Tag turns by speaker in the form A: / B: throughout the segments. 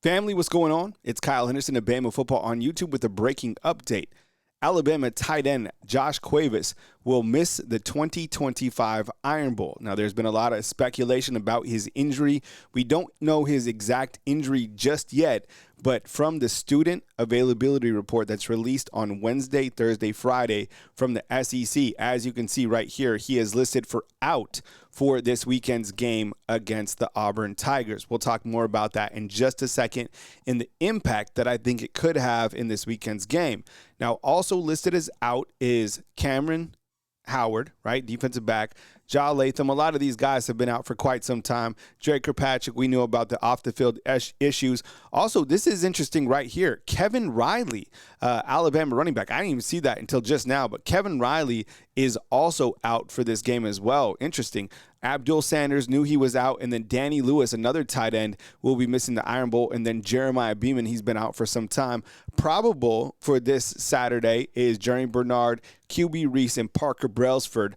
A: Family, what's going on? It's Kyle Henderson of Bama Football on YouTube with a breaking update. Alabama tight end Josh Cuevas will miss the 2025 Iron Bowl. Now, there's been a lot of speculation about his injury. We don't know his exact injury just yet, but from the student availability report that's released on Wednesday, Thursday, Friday from the SEC, as you can see right here, he is listed for out for this weekend's game against the Auburn Tigers. We'll talk more about that in just a second and the impact that I think it could have in this weekend's game. Now, also listed as out is Cameron Howard, right? Defensive back. Ja Latham. A lot of these guys have been out for quite some time. Drake Kirkpatrick, we knew about the off-the-field issues. Also, this is interesting right here. Kevin Riley, Alabama running back. I didn't even see that until just now, but Kevin Riley is also out for this game as well. Interesting. Abdul Sanders knew he was out, and then Danny Lewis, another tight end, will be missing the Iron Bowl, and then Jeremiah Beeman, he's been out for some time. Probable for this Saturday is Jerry Bernard, QB Reese, and Parker Brailsford.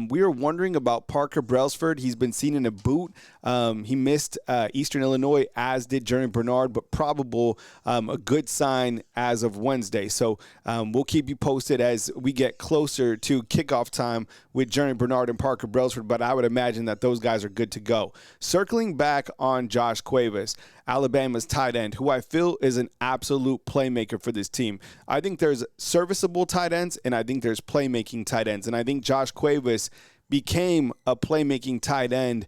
A: We are wondering about Parker Brailsford. He's been seen in a boot. He missed Eastern Illinois, as did Jerry Bernard, but probable a good sign as of Wednesday. So we'll keep you posted as we get closer to kickoff time with Jerry Bernard and Parker Brailsford, but I would imagine that those guys are good to go. Circling back on Josh Cuevas, Alabama's tight end, who I feel is an absolute playmaker for this team. I think there's serviceable tight ends, and I think there's playmaking tight ends, and I think Josh Cuevas became a playmaking tight end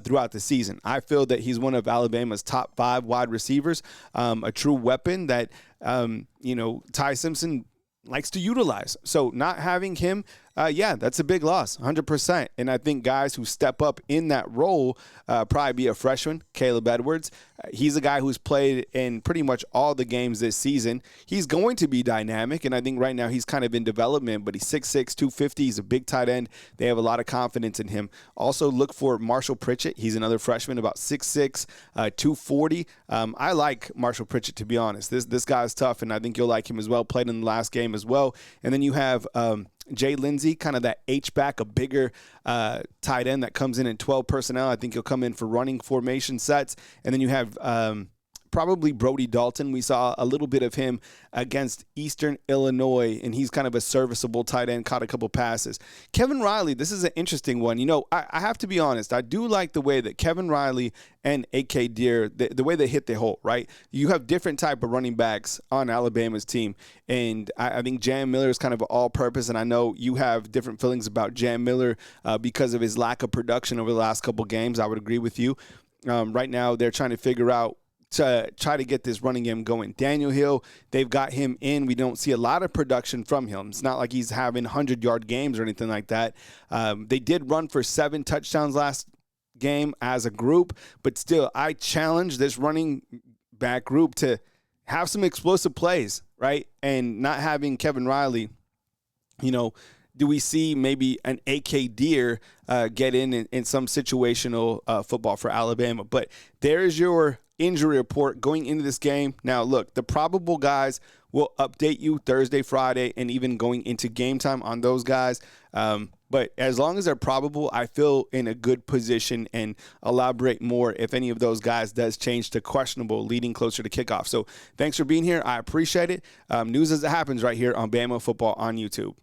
A: throughout the season. I feel that he's one of Alabama's top 5 wide receivers, a true weapon that, Ty Simpson likes to utilize. So not having him, that's a big loss, 100%. And I think guys who step up in that role, probably be a freshman, Caleb Edwards. He's a guy who's played in pretty much all the games this season. He's going to be dynamic, and I think right now he's kind of in development, but he's 6'6", 250. He's a big tight end. They have a lot of confidence in him. Also look for Marshall Pritchett. He's another freshman, about 6'6", 240. I like Marshall Pritchett, to be honest. This guy's tough, and I think you'll like him as well. Played in the last game as well. And then you have Jay Lindsey, kind of that H-back, a bigger tight end that comes in 12 personnel. I think he'll come in for running formation sets. And then you have probably Brody Dalton. We saw a little bit of him against Eastern Illinois, and he's kind of a serviceable tight end, caught a couple passes. Kevin Riley, this is an interesting one. I have to be honest. I do like the way that Kevin Riley and A.K. Deere, the way they hit the hole, right? You have different type of running backs on Alabama's team, and I think Jam Miller is kind of all-purpose, and I know you have different feelings about Jam Miller because of his lack of production over the last couple games. I would agree with you. Right now, they're trying to figure out to try to get this running game going. Daniel Hill, they've got him in. We don't see a lot of production from him. It's not like he's having 100-yard games or anything like that. They did run for 7 touchdowns last game as a group, but still, I challenge this running back group to have some explosive plays, right? And not having Kevin Riley, do we see maybe an A.K. Deere get in some situational football for Alabama? But there is your injury report going into this game. Now, look, the probable guys will update you Thursday, Friday, and even going into game time on those guys. But as long as they're probable, I feel in a good position and elaborate more if any of those guys does change to questionable leading closer to kickoff. So thanks for being here. I appreciate it. News as it happens right here on Bama Football on YouTube.